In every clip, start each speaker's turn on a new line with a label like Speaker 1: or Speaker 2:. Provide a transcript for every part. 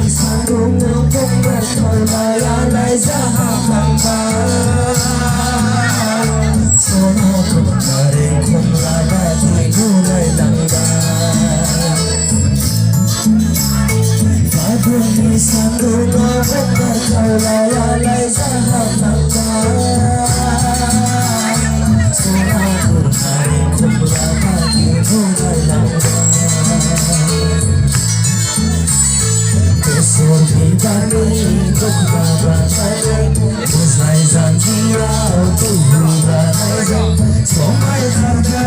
Speaker 1: Sanggung untuk berkhayal zahamkan Sono kemarin kumlada dimulai langgar Baguni sanggung untuk berkhayal zahamkan Sono kemarin kumlada dimulai langgar Sorbitani tukbabatay Musnay zanjira tuhubatay Somay harga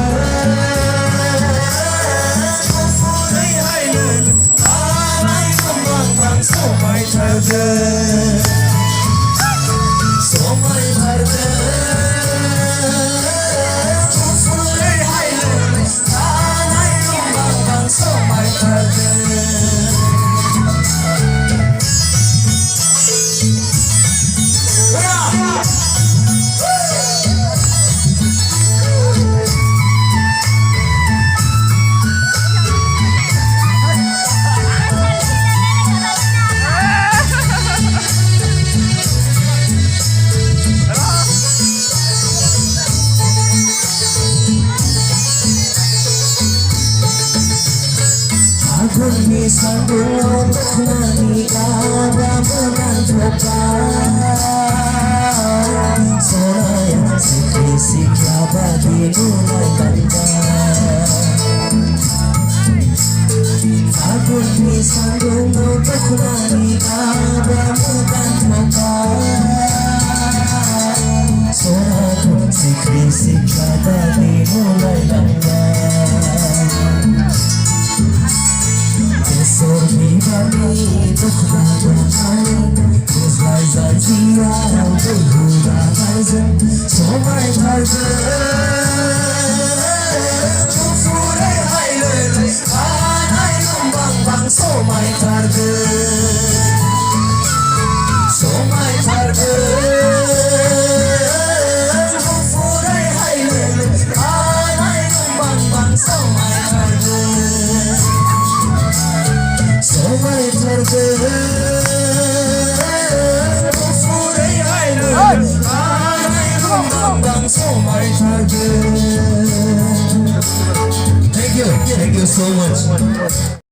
Speaker 1: Kufuray haylan Alay kumbang bang somay harga Somay harga Kufuray haylan Alay kumbang bang somay harga Aguni sanggung untuk menikah dan menentukan Soraya sikli-sikla bagi mulai balikan Aguni sanggung untuk menikah dan menentukan Soraya sikli-sikla bagi mulai balikan Sorbitani tukbabatay Musnay zanjira tuhubatay Somay harga Kufuray haylan Alay kumbang bang somay harga Somay harga Kufuray haylan Alay kumbang bang somay harga Somay harga Kufuray haylan Alay kumbang bang somay harga Thank you so much.